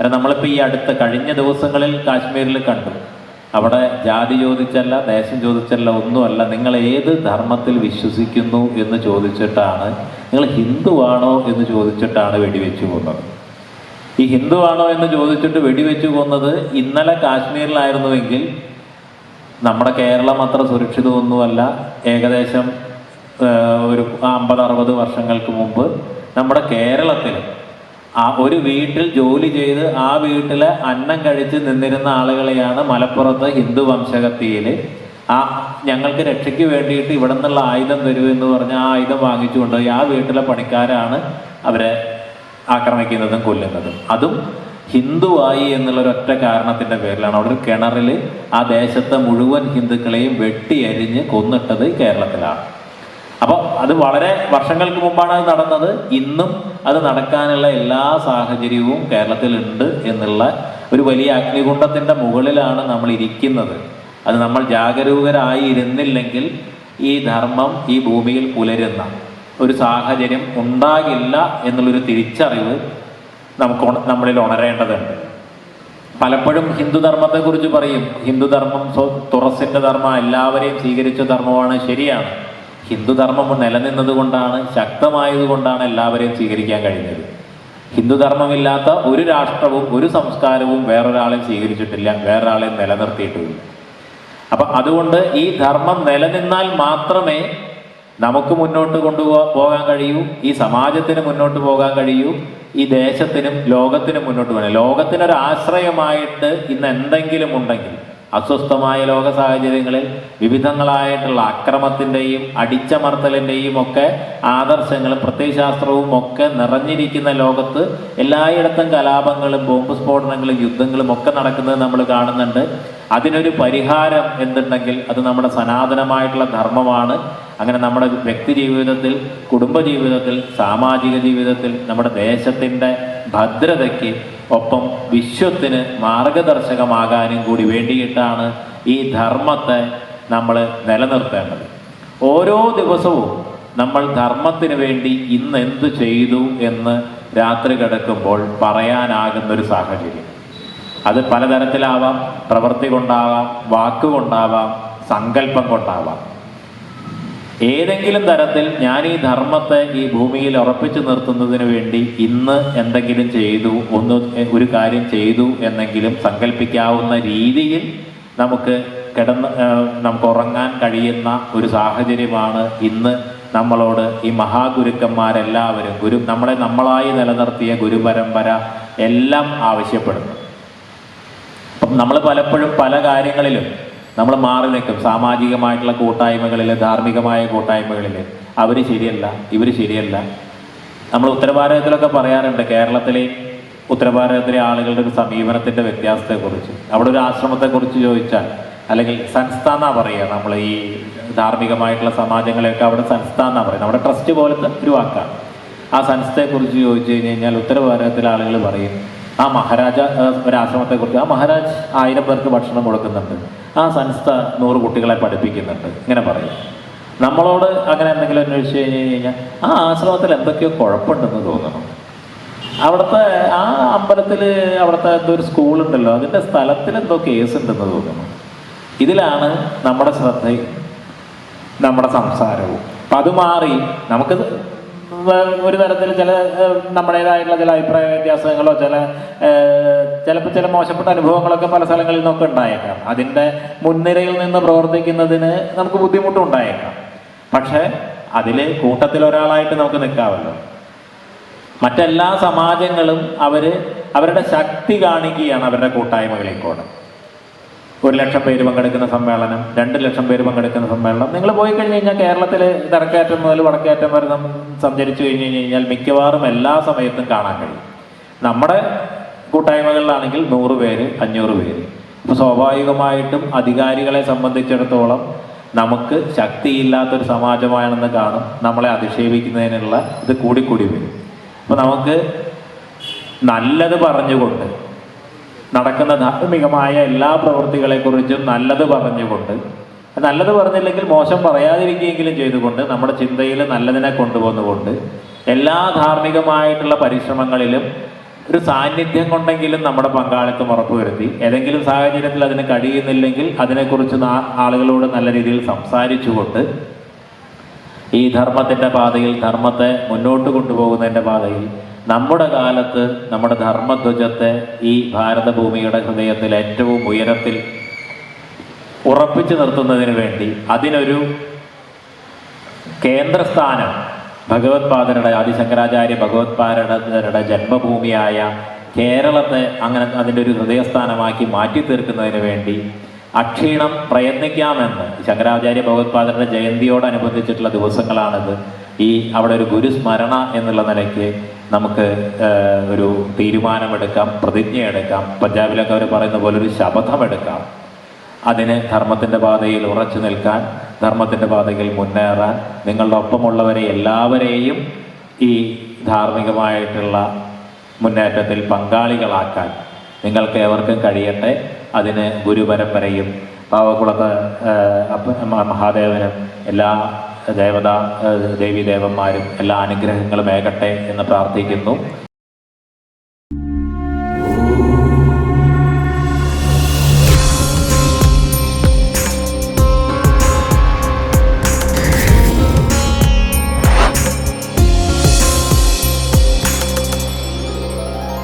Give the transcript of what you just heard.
കാരണം നമ്മളിപ്പോൾ ഈ കഴിഞ്ഞ ദിവസങ്ങളിൽ കാശ്മീരിൽ കണ്ടു, അവിടെ ജാതി ചോദിച്ചല്ല, ദേശം ചോദിച്ചല്ല, ഒന്നുമല്ല, നിങ്ങൾ ഏത് ധർമ്മത്തിൽ വിശ്വസിക്കുന്നു എന്ന് ചോദിച്ചിട്ടാണ്, നിങ്ങൾ ഹിന്ദുവാണോ എന്ന് ചോദിച്ചിട്ടാണ് വെടിവെച്ചു കൊന്നത്. ഈ ഹിന്ദുവാണോ എന്ന് ചോദിച്ചിട്ട് വെടിവെച്ചു കൊന്നത് ഇന്നലെ കാശ്മീരിലായിരുന്നുവെങ്കിൽ നമ്മുടെ കേരളം അത്ര സുരക്ഷിതമൊന്നുമല്ല. ഏകദേശം ഒരു 50-60 വർഷങ്ങൾക്ക് മുമ്പ് നമ്മുടെ കേരളത്തിൽ ഒരു വീട്ടിൽ ജോലി ചെയ്ത് ആ വീട്ടിലെ അന്നം കഴിച്ച് നിന്നിരുന്ന ആളുകളെയാണ് മലപ്പുറത്ത് ഹിന്ദു വംശഹത്യയിൽ ഞങ്ങൾക്ക് രക്ഷയ്ക്ക് വേണ്ടിയിട്ട് ഇവിടെ നിന്നുള്ള ആയുധം തരൂ എന്ന് പറഞ്ഞ് ആ ആയുധം വാങ്ങിച്ചുകൊണ്ട് ആ വീട്ടിലെ പണിക്കാരാണ് അവരെ ആക്രമിക്കുന്നതും കൊല്ലുന്നതും. അതും ഹിന്ദുവായി എന്നുള്ളൊരൊറ്റ കാരണത്തിൻ്റെ പേരിലാണ്. അവിടെ ഒരു കിണറിൽ ആ ദേശത്തെ മുഴുവൻ ഹിന്ദുക്കളെയും വെട്ടിയരിഞ്ഞ് കൊന്നിട്ടത് കേരളത്തിലാണ്. അപ്പോൾ അത് വളരെ വർഷങ്ങൾക്ക് മുമ്പാണ് അത് നടന്നത്. ഇന്നും അത് നടക്കാനുള്ള എല്ലാ സാഹചര്യവും കേരളത്തിലുണ്ട് എന്നുള്ള ഒരു വലിയ അഗ്നികുണ്ഡത്തിൻ്റെ മുകളിലാണ് നമ്മൾ ഇരിക്കുന്നത്. അത് നമ്മൾ ജാഗരൂകരായി ഇരുന്നില്ലെങ്കിൽ ഈ ധർമ്മം ഈ ഭൂമിയിൽ പുലരുന്ന ഒരു സാഹചര്യം ഉണ്ടാകില്ല എന്നുള്ളൊരു തിരിച്ചറിവ് നമ്മളിൽ ഉണരേണ്ടതുണ്ട്. പലപ്പോഴും ഹിന്ദുധർമ്മത്തെക്കുറിച്ച് പറയും, ഹിന്ദുധർമ്മം തുറസിൻ്റെ ധർമ്മം, എല്ലാവരെയും സ്വീകരിച്ച ധർമ്മമാണ്. ശരിയാണ്, ഹിന്ദുധർമ്മം നിലനിന്നത് കൊണ്ടാണ്, ശക്തമായതുകൊണ്ടാണ് എല്ലാവരെയും സ്വീകരിക്കാൻ കഴിഞ്ഞത്. ഹിന്ദുധർമ്മമില്ലാത്ത ഒരു രാഷ്ട്രവും ഒരു സംസ്കാരവും വേറൊരാളെ സ്വീകരിച്ചിട്ടില്ല, വേറൊരാളെ നിലനിർത്തിയിട്ടുമില്ല. അപ്പം അതുകൊണ്ട് ഈ ധർമ്മം നിലനിന്നാൽ മാത്രമേ നമുക്ക് മുന്നോട്ട് പോകാൻ കഴിയൂ, ഈ സമാജത്തിന് മുന്നോട്ട് പോകാൻ കഴിയൂ, ഈ ദേശത്തിനും ലോകത്തിനും മുന്നോട്ട് പോകാൻ. ലോകത്തിനൊരാശ്രയമായിട്ട് ഇന്ന് എന്തെങ്കിലും ഉണ്ടെങ്കിൽ, അസ്വസ്ഥമായ ലോക സാഹചര്യങ്ങളിൽ വിവിധങ്ങളായിട്ടുള്ള അക്രമത്തിൻ്റെയും അടിച്ചമർത്തലിൻ്റെയും ഒക്കെ ആദർശങ്ങളും പ്രത്യയശാസ്ത്രവും ഒക്കെ നിറഞ്ഞിരിക്കുന്ന ലോകത്ത് എല്ലായിടത്തും കലാപങ്ങളും ബോംബ് സ്ഫോടനങ്ങളും യുദ്ധങ്ങളും ഒക്കെ നടക്കുന്നത് നമ്മൾ കാണുന്നുണ്ട്. അതിനൊരു പരിഹാരം എന്തുണ്ടെങ്കിൽ അത് നമ്മുടെ സനാതനമായിട്ടുള്ള ധർമ്മമാണ്. അങ്ങനെ നമ്മുടെ വ്യക്തി ജീവിതത്തിൽ, കുടുംബജീവിതത്തിൽ, സാമാജിക ജീവിതത്തിൽ, നമ്മുടെ ദേശത്തിൻ്റെ ഭദ്രതയ്ക്ക് ഒപ്പം വിശ്വത്തിന് മാർഗദർശകമാകാനും കൂടി വേണ്ടിയിട്ടാണ് ഈ ധർമ്മത്തെ നമ്മൾ നിലനിർത്തേണ്ടത്. ഓരോ ദിവസവും നമ്മൾ ധർമ്മത്തിന് വേണ്ടി ഇന്ന് എന്ത് ചെയ്തു എന്ന് രാത്രി കിടക്കുമ്പോൾ പറയാനാകുന്നൊരു സാഹചര്യം. അത് പലതരത്തിലാവാം, പ്രവൃത്തി കൊണ്ടാവാം, വാക്കുകൊണ്ടാവാം, സങ്കല്പം കൊണ്ടാവാം. ഏതെങ്കിലും തരത്തിൽ ഞാൻ ഈ ധർമ്മത്തെ ഈ ഭൂമിയിൽ ഉറപ്പിച്ചു നിർത്തുന്നതിന് വേണ്ടി ഇന്ന് എന്തെങ്കിലും ചെയ്തു, ഒരു കാര്യം ചെയ്തു എന്നെങ്കിലും സങ്കല്പിക്കാവുന്ന രീതിയിൽ നമുക്ക് ഉറങ്ങാൻ കഴിയുന്ന ഒരു സാഹചര്യമാണ് ഇന്ന് നമ്മളോട് ഈ മഹാഗുരുക്കന്മാരെല്ലാവരും, നമ്മളായി നിലനിർത്തിയ ഗുരുപരമ്പര എല്ലാം ആവശ്യപ്പെടുന്നു. അപ്പം നമ്മൾ പലപ്പോഴും പല കാര്യങ്ങളിലും നമ്മൾ മാറി നിൽക്കും. സാമാജികമായിട്ടുള്ള കൂട്ടായ്മകളിൽ, ധാർമ്മികമായ കൂട്ടായ്മകളിൽ അവർ ശരിയല്ല, ഇവർ ശരിയല്ല. നമ്മൾ ഉത്തരഭാരതത്തിലൊക്കെ പറയാറുണ്ട്, കേരളത്തിലെ ഉത്തരഭാരതത്തിലെ ആളുകളുടെ ഒരു സമീപനത്തിൻ്റെ വ്യത്യാസത്തെക്കുറിച്ച്. അവിടെ ഒരു ആശ്രമത്തെക്കുറിച്ച് ചോദിച്ചാൽ, അല്ലെങ്കിൽ സംസ്ഥ എന്നാണ് പറയുക, നമ്മൾ ഈ ധാർമ്മികമായിട്ടുള്ള സമാജങ്ങളെയൊക്കെ അവിടെ സംസ്ഥ എന്നാണ് പറയുന്നത്, നമ്മുടെ ട്രസ്റ്റ് പോലത്തെ ഒരു വാക്കാണ്. ആ സംസ്ഥയെക്കുറിച്ച് ചോദിച്ചു കഴിഞ്ഞാൽ ഉത്തരഭാരതത്തിലെ ആളുകൾ പറയും, ആ മഹാരാജ ഒരാശ്രമത്തെക്കുറിച്ച്, ആ മഹാരാജ് 1000 പേർക്ക് ഭക്ഷണം കൊടുക്കുന്നുണ്ട്, ആ സംസ്ഥ 100 കുട്ടികളെ പഠിപ്പിക്കുന്നുണ്ട്, ഇങ്ങനെ പറയും. നമ്മളോട് അങ്ങനെ എന്തെങ്കിലും അന്വേഷിച്ച് കഴിഞ്ഞാൽ ആ ആശ്രമത്തിൽ എന്തൊക്കെയോ കുഴപ്പമുണ്ടെന്ന് തോന്നണം. അവിടുത്തെ ആ അമ്പലത്തിൽ അവിടുത്തെ എന്തോ ഒരു സ്കൂളുണ്ടല്ലോ, അതിൻ്റെ സ്ഥലത്തിൽ എന്തോ കേസ് ഉണ്ടെന്ന് തോന്നുന്നു. ഇതിലാണ് നമ്മുടെ ശ്രദ്ധയും നമ്മുടെ സംസാരവും. അപ്പം അത് മാറി നമുക്ക് ഒരു തരത്തിൽ നമ്മുടേതായിട്ടുള്ള ചില അഭിപ്രായ വ്യത്യാസങ്ങളോ ചിലപ്പോൾ ചില മോശപ്പെട്ട അനുഭവങ്ങളൊക്കെ പല സ്ഥലങ്ങളിൽ നിന്നൊക്കെ ഉണ്ടായേക്കാം. അതിൻ്റെ മുൻനിരയിൽ നിന്ന് പ്രവർത്തിക്കുന്നതിന് നമുക്ക് ബുദ്ധിമുട്ടുണ്ടായേക്കാം. പക്ഷേ അതിൽ കൂട്ടത്തിൽ ഒരാളായിട്ട് നമുക്ക് നിൽക്കാമല്ലോ. മറ്റെല്ലാ സമാജങ്ങളും അവരുടെ ശക്തി കാണിക്കുകയാണ് അവരുടെ കൂട്ടായ്മകളിൽ കൂടെ. 1,00,000 പേര് പങ്കെടുക്കുന്ന സമ്മേളനം, 2,00,000 പേര് പങ്കെടുക്കുന്ന സമ്മേളനം. നിങ്ങൾ പോയി കഴിഞ്ഞ് കഴിഞ്ഞാൽ കേരളത്തിൽ തെക്കറ്റം മുതൽ വടക്കേറ്റം വരെ സഞ്ചരിച്ചു കഴിഞ്ഞ് കഴിഞ്ഞാൽ മിക്കവാറും എല്ലാ സമയത്തും കാണാൻ കഴിയും. നമ്മുടെ കൂട്ടായ്മകളിലാണെങ്കിൽ 100 പേര്, 500 പേര്. അപ്പോൾ സ്വാഭാവികമായിട്ടും അധികാരികളെ സംബന്ധിച്ചിടത്തോളം നമുക്ക് ശക്തിയില്ലാത്തൊരു സമാജമാണെന്ന് കാണും. നമ്മളെ അധിക്ഷേപിക്കുന്നതിനുള്ള ഇത് കൂടിക്കൂടി വരും. അപ്പോൾ നമുക്ക് നല്ലത് പറഞ്ഞുകൊണ്ട് നടക്കുന്ന ധാർമ്മികമായ എല്ലാ പ്രവൃത്തികളെക്കുറിച്ചും നല്ലത് പറഞ്ഞുകൊണ്ട്, നല്ലത് പറഞ്ഞില്ലെങ്കിൽ മോശം പറയാതിരിക്കുകയെങ്കിലും ചെയ്തുകൊണ്ട്, നമ്മുടെ ചിന്തയിൽ നല്ലതിനെ കൊണ്ടുപോകുന്നുകൊണ്ട് എല്ലാ ധാർമ്മികമായിട്ടുള്ള പരിശ്രമങ്ങളിലും ഒരു സാന്നിധ്യം കൊണ്ടെങ്കിലും നമ്മുടെ പങ്കാളിത്തം ഉറപ്പുവരുത്തി, ഏതെങ്കിലും സാഹചര്യത്തിൽ അതിന് കഴിയുന്നില്ലെങ്കിൽ അതിനെക്കുറിച്ച് ആളുകളോട് നല്ല രീതിയിൽ സംസാരിച്ചുകൊണ്ട് ഈ ധർമ്മത്തിൻ്റെ പാതയിൽ, ധർമ്മത്തെ മുന്നോട്ട് കൊണ്ടുപോകുന്നതിൻ്റെ പാതയിൽ നമ്മുടെ കാലത്ത് നമ്മുടെ ധർമ്മധ്വജത്തെ ഈ ഭാരതഭൂമിയുടെ ഹൃദയത്തിൽ ഏറ്റവും ഉയരത്തിൽ ഉറപ്പിച്ചു നിർത്തുന്നതിന് വേണ്ടി അതിനൊരു കേന്ദ്രസ്ഥാനം ഭഗവത്പാദരുടെ, ആദിശങ്കരാചാര്യ ഭഗവത്പാദരുടെ ജന്മഭൂമിയായ കേരളത്തെ അങ്ങനെ അതിൻ്റെ ഒരു ഹൃദയസ്ഥാനമാക്കി മാറ്റി തീർക്കുന്നതിന് വേണ്ടി അക്ഷീണം പ്രയത്നിക്കാമെന്ന് ശങ്കരാചാര്യ ഭഗവത്പാദരുടെ ജയന്തിയോടനുബന്ധിച്ചിട്ടുള്ള ദിവസങ്ങളാണിത്. അവിടെ ഒരു ഗുരുസ്മരണ എന്നുള്ള നിലയ്ക്ക് നമുക്ക് ഒരു തീരുമാനമെടുക്കാം, പ്രതിജ്ഞയെടുക്കാം. പഞ്ചാബിലൊക്കെ അവർ പറയുന്ന പോലെ ഒരു ശപഥമെടുക്കാം. അതിന് ധർമ്മത്തിൻ്റെ പാതയിൽ ഉറച്ചു നിൽക്കാൻ, ധർമ്മത്തിൻ്റെ പാതയിൽ മുന്നേറാൻ, നിങ്ങളുടെ ഒപ്പമുള്ളവരെ എല്ലാവരെയും ഈ ധാർമ്മികമായിട്ടുള്ള മുന്നേറ്റത്തിൽ പങ്കാളികളാക്കാൻ നിങ്ങൾക്ക് ഏവർക്കും കഴിയട്ടെ. അതിന് ഗുരുപരമ്പരയും പാവക്കുളത്ത് മഹാദേവനും എല്ലാ ദേവീദേവന്മാരും എല്ലാ അനുഗ്രഹങ്ങളും ഏകട്ടെ എന്ന് പ്രാർത്ഥിക്കുന്നു.